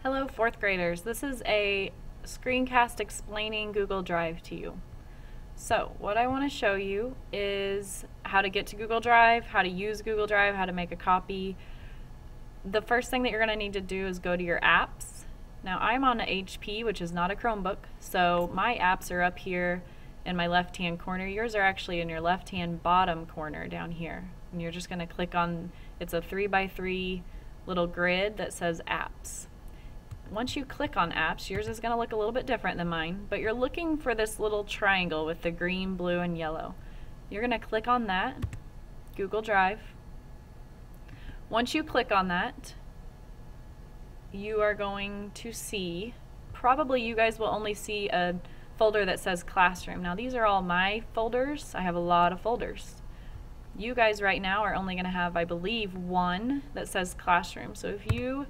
Hello, fourth graders. This is a screencast explaining Google Drive to you. So what I want to show you is how to get to Google Drive, how to use Google Drive, how to make a copy. The first thing that you're going to need to do is go to your apps. Now I'm on a HP, which is not a Chromebook, so my apps are up here in my left-hand corner. Yours are actually in your left-hand bottom corner down here. And you're just going to click on, it's a 3x3 little grid that says apps. Once you click on apps, yours is going to look a little bit different than mine, but you're looking for this little triangle with the green, blue, and yellow. You're going to click on that, Google Drive. Once you click on that, you are going to see, probably you guys will only see a folder that says Classroom. Now these are all my folders. I have a lot of folders. You guys right now are only going to have, I believe, one that says Classroom. So if you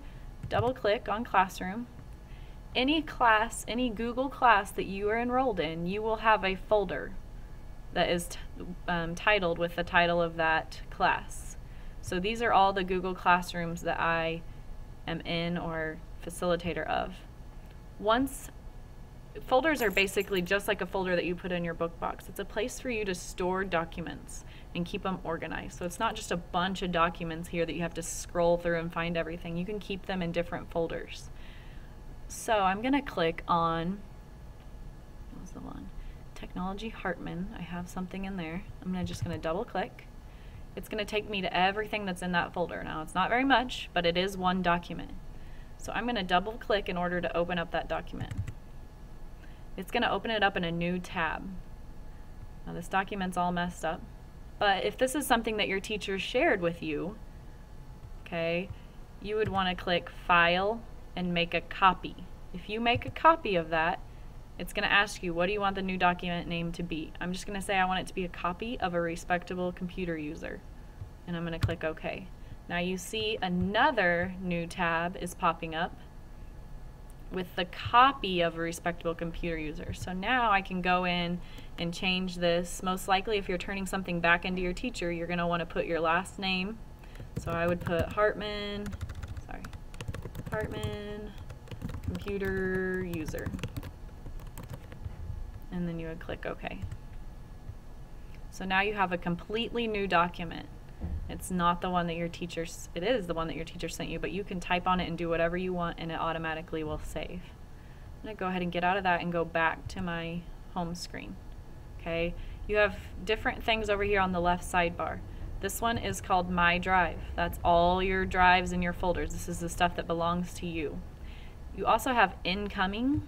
double click on Classroom, any class, any Google class that you are enrolled in, you will have a folder that is titled with the title of that class. So these are all the Google Classrooms that I am in or facilitator of. Folders are basically just like a folder that you put in your book box. It's a place for you to store documents and keep them organized. So it's not just a bunch of documents here that you have to scroll through and find everything. You can keep them in different folders. So I'm going to click on, what was the one? Technology Hartman. I have something in there. I'm just going to double click. It's going to take me to everything that's in that folder. Now it's not very much, but it is one document. So I'm going to double click in order to open up that document. It's going to open it up in a new tab. Now this document's all messed up. But if this is something that your teacher shared with you, okay, you would want to click File and make a copy. If you make a copy of that, it's going to ask you, what do you want the new document name to be? I'm just going to say I want it to be a copy of a respectable computer user. And I'm going to click OK. Now you see another new tab is popping up with the copy of a respectable computer user. So now I can go in and change this. Most likely if you're turning something back into your teacher, you're going to want to put your last name. So I would put Hartman computer user. And then you would click OK. So now you have a completely new document. It's not the one that your teacher, it is the one that your teacher sent you, but you can type on it and do whatever you want and it automatically will save. I'm going to go ahead and get out of that and go back to my home screen. Okay, you have different things over here on the left sidebar. This one is called My Drive. That's all your drives in your folders. This is the stuff that belongs to you. You also have Incoming.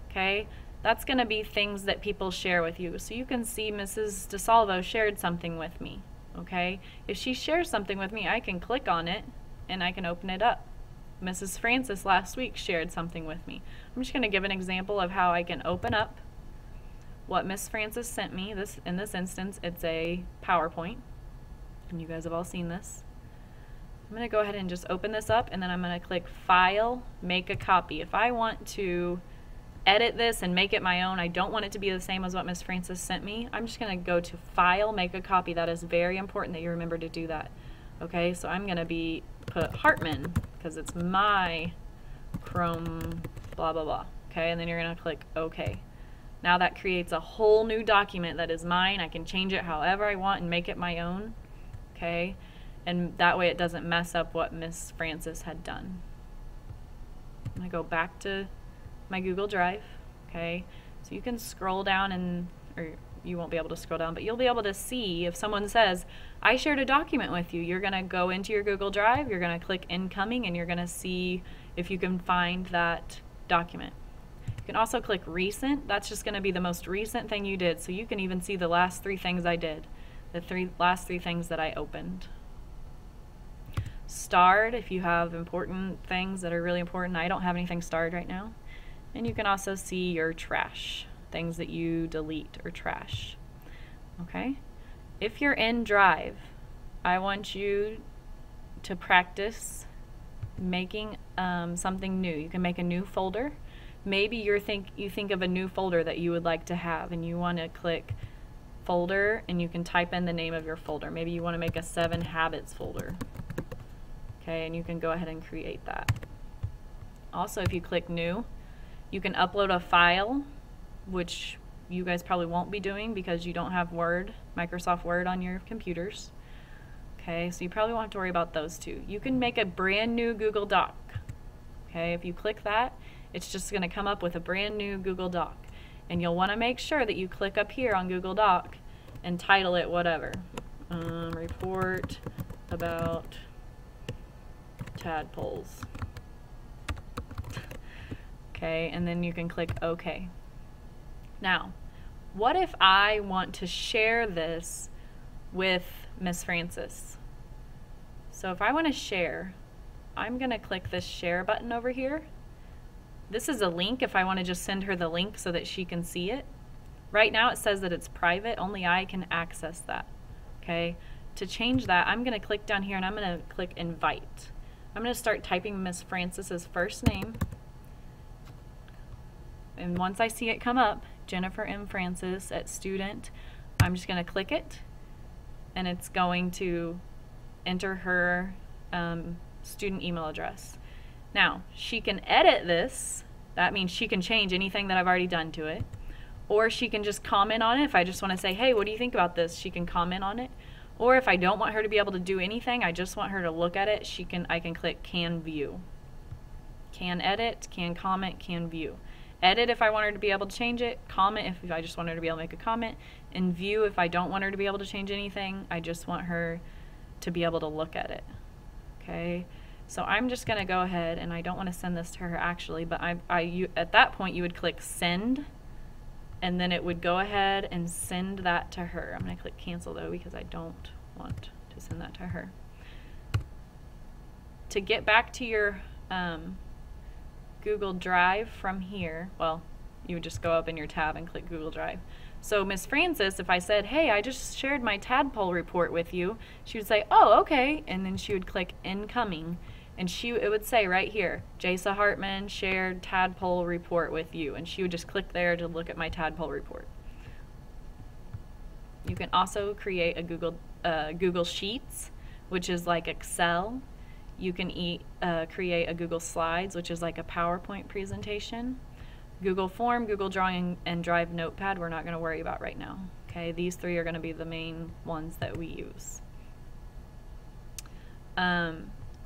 Okay, that's going to be things that people share with you. So you can see Mrs. DeSalvo shared something with me. Okay, if she shares something with me, I can click on it and I can open it up. Mrs. Francis last week shared something with me. I'm just going to give an example of how I can open up what Miss Francis sent me. In this instance, it's a PowerPoint, and you guys have all seen this. I'm going to go ahead and just open this up, and then I'm going to click File, Make a Copy. If I want to edit this and make it my own, I don't want it to be the same as what Miss Francis sent me, I'm just going to go to File, Make a Copy. That is very important that you remember to do that. Okay, so I'm going to put Hartman because it's my Chrome blah blah blah. Okay, and then you're going to click OK. Now that creates a whole new document that is mine. I can change it however I want and make it my own. Okay, and that way it doesn't mess up what Miss Francis had done. I'm going to go back to my Google Drive. Okay, so you can scroll down or you won't be able to scroll down, but you'll be able to see if someone says, I shared a document with you. You're going to go into your Google Drive, you're going to click Incoming, and you're going to see if you can find that document. You can also click Recent. That's just going to be the most recent thing you did, so you can even see the last 3 things I did, the last three things that I opened. Starred, if you have important things that are really important. I don't have anything starred right now. And you can also see your trash, things that you delete or trash. Okay? If you're in Drive, I want you to practice making something new. You can make a new folder. Maybe you think of a new folder that you would like to have, and you want to click Folder, and you can type in the name of your folder. Maybe you want to make a 7 Habits folder. Okay, and you can go ahead and create that. Also, if you click New, you can upload a file, which you guys probably won't be doing because you don't have Word, Microsoft Word on your computers. Okay, so you probably won't have to worry about those two. You can make a brand new Google Doc. Okay, if you click that, it's just going to come up with a brand new Google Doc. And you'll want to make sure that you click up here on Google Doc and title it whatever. Report about tadpoles. Okay, and then you can click OK. Now, what if I want to share this with Miss Francis? So if I want to share, I'm going to click this share button over here. This is a link if I want to just send her the link so that she can see it. Right now it says that it's private, only I can access that. Okay, to change that, I'm going to click down here and I'm going to click invite. I'm going to start typing Miss Francis's first name. And once I see it come up, Jennifer M. Francis at student, I'm just going to click it and it's going to enter her student email address. Now, she can edit this. That means she can change anything that I've already done to it. Or she can just comment on it. If I just want to say, hey, what do you think about this? She can comment on it. Or if I don't want her to be able to do anything, I just want her to look at it, I can click Can View. Can edit, can comment, can view. Edit if I want her to be able to change it. Comment if I just want her to be able to make a comment. And view if I don't want her to be able to change anything. I just want her to be able to look at it. Okay? So I'm just going to go ahead, and I don't want to send this to her actually, but at that point you would click Send, and then it would go ahead and send that to her. I'm going to click Cancel though because I don't want to send that to her. To get back to your Google Drive from here, well, you would just go up in your tab and click Google Drive. So Miss Francis, if I said, hey, I just shared my tadpole report with you, she would say, oh, okay, and then she would click Incoming, and it would say right here, Jasa Hartman shared tadpole report with you, and she would just click there to look at my tadpole report. You can also create a Google Sheets, which is like Excel. You can create a Google Slides, which is like a PowerPoint presentation. Google Form, Google Drawing, and Drive Notepad we're not going to worry about right now. Okay, these three are going to be the main ones that we use.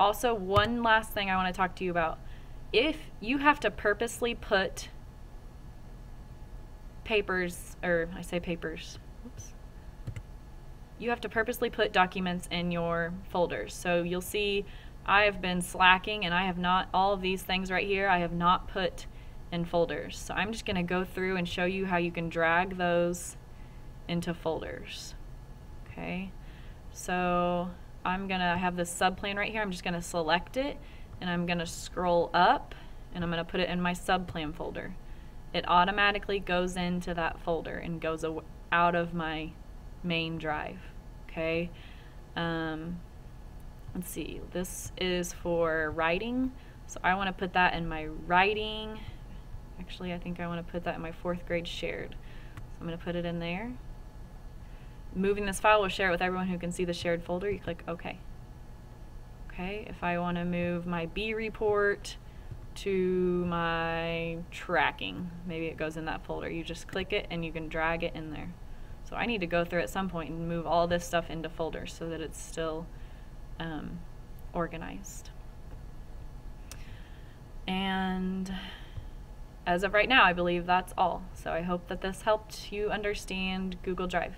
Also, one last thing I want to talk to you about. If you have to purposely put papers, or I say papers, oops. You have to purposely put documents in your folders. So you'll see I have been slacking and I have not, all of these things right here, I have not put in folders. So I'm just going to go through and show you how you can drag those into folders. Okay, so I'm going to have this subplan right here. I'm just going to select it and I'm going to scroll up and I'm going to put it in my subplan folder. It automatically goes into that folder and goes out of my main drive. Okay, let's see, this is for writing, so I want to put that in my writing. Actually, I think I want to put that in my 4th grade shared. So I'm going to put it in there. Moving this file will share it with everyone who can see the shared folder. You click OK. Okay, if I want to move my B report to my tracking, maybe it goes in that folder. You just click it and you can drag it in there. So I need to go through at some point and move all this stuff into folders so that it's still organized. And as of right now, I believe that's all. So I hope that this helped you understand Google Drive.